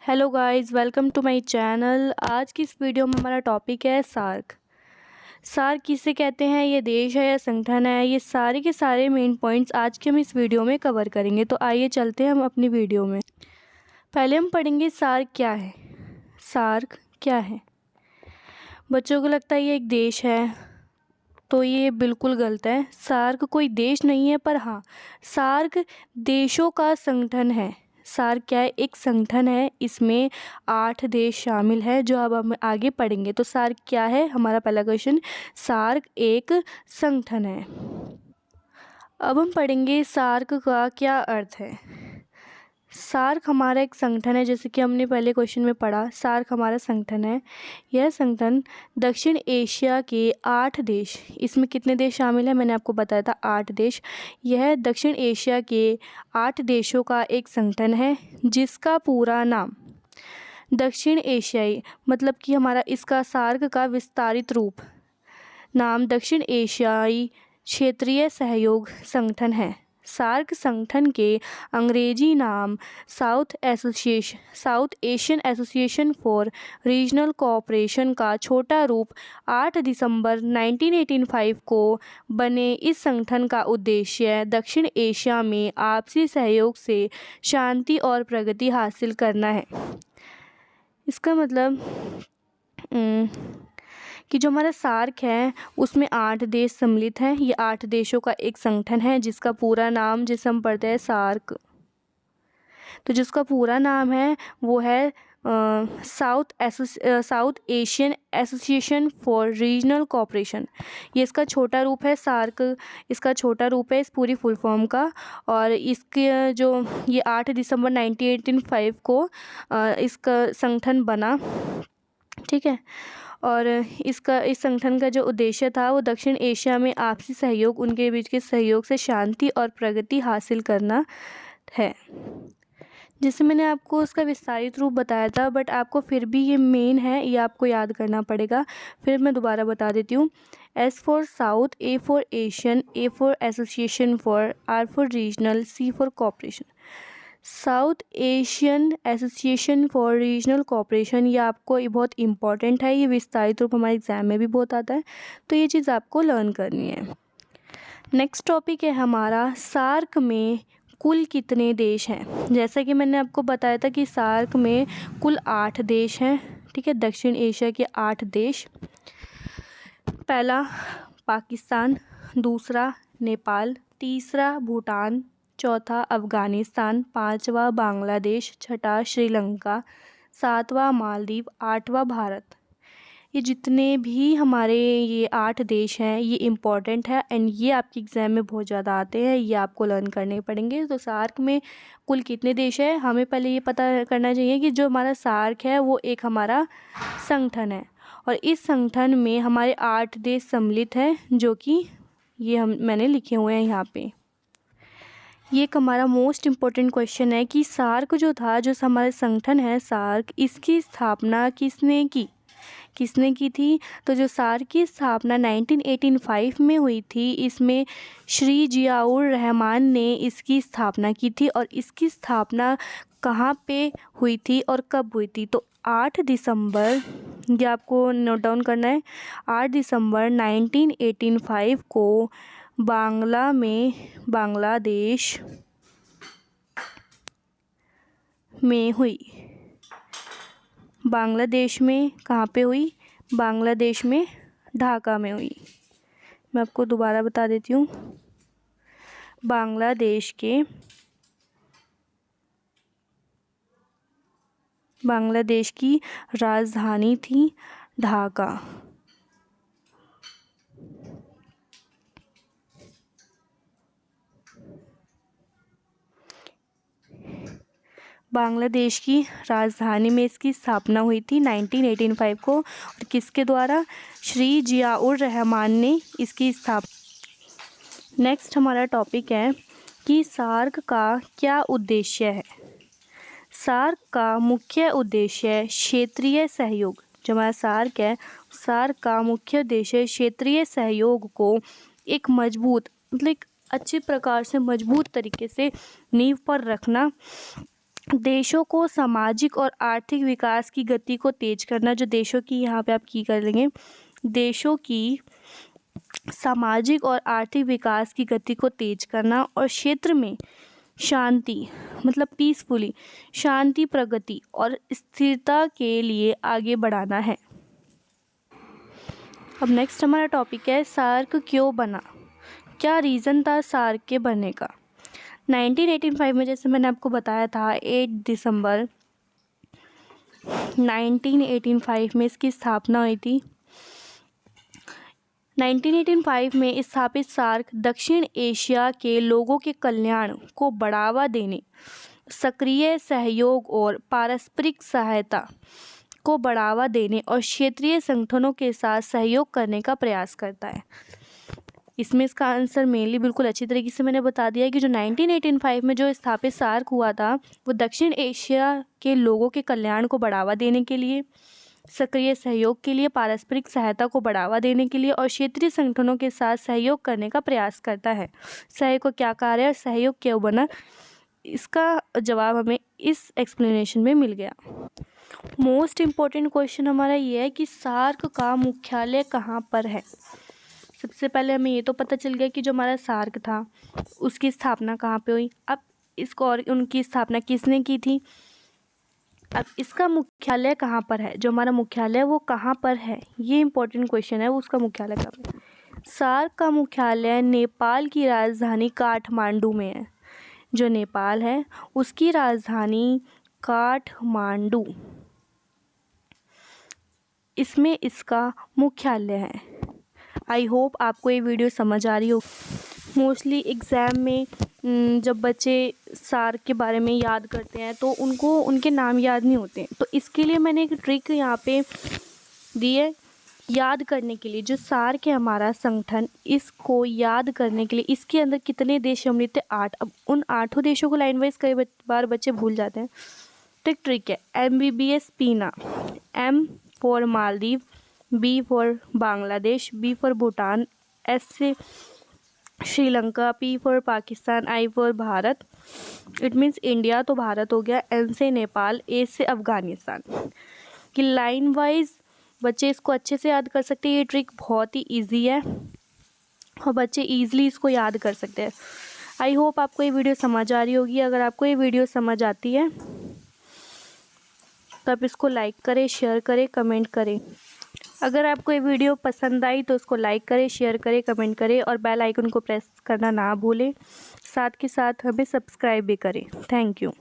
Hello guys, welcome to my channel. आज की इस वीडियो में हमारा टॉपिक है सार्क। सार्क किसे कहते हैं, ये देश है या संगठन है, ये सारे के सारे मेन पॉइंट्स आज के हम इस वीडियो में कवर करेंगे। तो आइए चलते हैं हम अपनी वीडियो में। पहले हम पढ़ेंगे सार्क क्या है। सार्क क्या है? बच्चों को लगता है ये एक देश है, तो ये बिल्कुल गलत है। सार्क कोई देश नहीं है, पर हाँ, सार्क देशों का संगठन है। सार्क क्या है? एक संगठन है, इसमें 8 देश शामिल है, जो अब हम आगे पढ़ेंगे। तो सार्क क्या है? हमारा पहला क्वेश्चन, सार्क एक संगठन है। अब हम पढ़ेंगे सार्क का क्या अर्थ है। सार्क हमारा एक संगठन है, जैसे कि हमने पहले क्वेश्चन में पढ़ा। सार्क हमारा संगठन है। यह संगठन दक्षिण एशिया के 8 देश, इसमें कितने देश शामिल हैं मैंने आपको बताया था, 8 देश। यह दक्षिण एशिया के 8 देशों का एक संगठन है, जिसका पूरा नाम दक्षिण एशियाई, मतलब कि हमारा इसका सार्क का विस्तारित रूप नाम दक्षिण एशियाई क्षेत्रीय सहयोग संगठन है। सार्क संगठन के अंग्रेजी नाम south Asian association for regional cooperation का छोटा रूप 8 दिसंबर 1985 को बने इस संगठन का उद्देश्य दक्षिण एशिया में आपसी सहयोग से शांति और प्रगति हासिल करना है। इसका मतलब कि जो हमारा सार्क है उसमें 8 देश सम्मिलित हैं। ये 8 देशों का एक संगठन है, जिसका पूरा नाम, जिसे हम पढ़ते हैं सार्क, तो जिसका पूरा नाम है वो है south Asian association for regional cooperation. ये इसका छोटा रूप है, सार्क इसका छोटा रूप है इस पूरी फुल फॉर्म का। और इसके जो ये 8 दिसंबर 1985 को इसका संगठन बना, ठीक है। और इस संगठन का जो उद्देश्य था वो दक्षिण एशिया में आपसी सहयोग, उनके बीच के सहयोग से शांति और प्रगति हासिल करना है। जैसे मैंने आपको उसका विस्तारित रूप बताया था, बट आपको फिर भी ये मेन है, ये आपको याद करना पड़ेगा। फिर मैं दोबारा बता देती हूँ। S for south, A for Asian, A for association for, R for regional, C for cooperation. South Asian association for regional cooperation, ये आपको ये बहुत इंपॉर्टेंट है, ये विस्तारित रूप हमारे एग्जाम में भी बहुत आता है, तो ये चीज़ आपको लर्न करनी है। नेक्स्ट टॉपिक है हमारा, सार्क में कुल कितने देश हैं। जैसा कि मैंने आपको बताया था कि सार्क में कुल 8 देश हैं, ठीक है, दक्षिण एशिया के 8 देश। पहला पाकिस्तान, दूसरा नेपाल, तीसरा भूटान, चौथा अफ़गानिस्तान, पाँचवा बांग्लादेश, छठा श्रीलंका, सातवां मालदीव, आठवां भारत। ये जितने भी हमारे ये 8 देश हैं, ये इम्पॉर्टेंट है एंड ये आपके एग्ज़ाम में बहुत ज़्यादा आते हैं, ये आपको लर्न करने पड़ेंगे। तो सार्क में कुल कितने देश हैं, हमें पहले ये पता करना चाहिए कि जो हमारा सार्क है वो एक हमारा संगठन है, और इस संगठन में हमारे 8 देश सम्मिलित हैं, जो कि ये मैंने लिखे हुए हैं यहाँ पे। ये एक हमारा मोस्ट इम्पोर्टेंट क्वेश्चन है कि सार्क जो था, जो हमारा संगठन है सार्क, इसकी स्थापना किसने की थी। तो जो सार्क की स्थापना 1985 में हुई थी, इसमें श्री जियाउर रहमान ने इसकी स्थापना की थी। और इसकी स्थापना कहाँ पे हुई थी और कब हुई थी? तो 8 दिसंबर, ये आपको नोट डाउन करना है, 8 दिसंबर 1985 को बांग्लादेश में हुई। बांग्लादेश में कहाँ पे हुई? बांग्लादेश में ढाका में हुई। मैं आपको दोबारा बता देती हूँ। बांग्लादेश की राजधानी थी ढाका। बांग्लादेश की राजधानी में इसकी स्थापना हुई थी 1985 को, और किसके द्वारा? श्री जियाउर रहमान ने इसकी स्थापना। नेक्स्ट हमारा टॉपिक है कि सार्क का क्या उद्देश्य है। सार्क का मुख्य उद्देश्य क्षेत्रीय सहयोग, जो हमारा सार्क है, सार्क का मुख्य उद्देश्य क्षेत्रीय सहयोग को एक मजबूत, मतलब एक अच्छे प्रकार से मजबूत तरीके से नींव पर रखना देशों को सामाजिक और आर्थिक विकास की गति को तेज करना, जो देशों की यहाँ पे आप की कर लेंगे, देशों की सामाजिक और आर्थिक विकास की गति को तेज करना और क्षेत्र में शांति मतलब पीसफुली शांति, प्रगति और स्थिरता के लिए आगे बढ़ाना है। अब नेक्स्ट हमारा टॉपिक है सार्क क्यों बना, क्या रीज़न था सार्क के बनने का। 1985 में, जैसे मैंने आपको बताया था, 8 दिसंबर 1985 में इसकी स्थापना हुई थी। 1985 में स्थापित सार्क दक्षिण एशिया के लोगों के कल्याण को बढ़ावा देने, सक्रिय सहयोग और पारस्परिक सहायता को बढ़ावा देने और क्षेत्रीय संगठनों के साथ सहयोग करने का प्रयास करता है। इसमें इसका आंसर मेनली बिल्कुल अच्छी तरीके से मैंने बता दिया है कि जो 1985 में जो स्थापित सार्क हुआ था वो दक्षिण एशिया के लोगों के कल्याण को बढ़ावा देने के लिए, सक्रिय सहयोग के लिए, पारस्परिक सहायता को बढ़ावा देने के लिए और क्षेत्रीय संगठनों के साथ सहयोग करने का प्रयास करता है। सहयोग को क्या कार्य है और सहयोग क्यों बना, इसका जवाब हमें इस एक्सप्लेनेशन में मिल गया। मोस्ट इम्पोर्टेंट क्वेश्चन हमारा ये है कि सार्क का मुख्यालय कहाँ पर है। सबसे पहले हमें ये तो पता चल गया कि जो हमारा सार्क था उसकी स्थापना कहाँ पे हुई। अब इसको और उनकी स्थापना किसने की थी। अब इसका मुख्यालय कहाँ पर है, जो हमारा मुख्यालय है वो कहाँ पर है, ये इम्पोर्टेंट क्वेश्चन है। वो उसका मुख्यालय कहाँ पर है। सार्क का मुख्यालय नेपाल की राजधानी काठमांडू में है। जो नेपाल है उसकी राजधानी काठमांडू, इसमें इसका मुख्यालय है। आई होप आपको ये वीडियो समझ आ रही हो। मोस्टली एग्ज़ाम में जब बच्चे सार्क के बारे में याद करते हैं तो उनको उनके नाम याद नहीं होते, तो इसके लिए मैंने एक ट्रिक यहाँ पे दी है याद करने के लिए। जो सार्क है हमारा संगठन, इसको याद करने के लिए इसके अंदर कितने देश सम्मिलित थे, 8। अब उन 8 देशों को लाइन वाइज कई बार बच्चे भूल जाते हैं, तो एक ट्रिक है MBBS पीना, M for Maldives, B for Bangladesh, B for Bhutan, S से Sri Lanka, P for Pakistan, I for Bharat, it means India तो भारत हो गया, N से नेपाल, A से अफ़गानिस्तान। कि लाइन वाइज बच्चे इसको अच्छे से याद कर सकते हैं। ये ट्रिक बहुत ही इजी है और बच्चे इजीली इसको याद कर सकते हैं। आई होप आपको ये वीडियो समझ आ रही होगी। अगर आपको ये वीडियो समझ आती है तो आप इसको लाइक करें, शेयर करें, कमेंट करें। अगर आपको ये वीडियो पसंद आई तो उसको लाइक करें, शेयर करें, कमेंट करें और बेल आइकन को प्रेस करना ना भूलें। साथ के साथ हमें सब्सक्राइब भी करें। Thank you.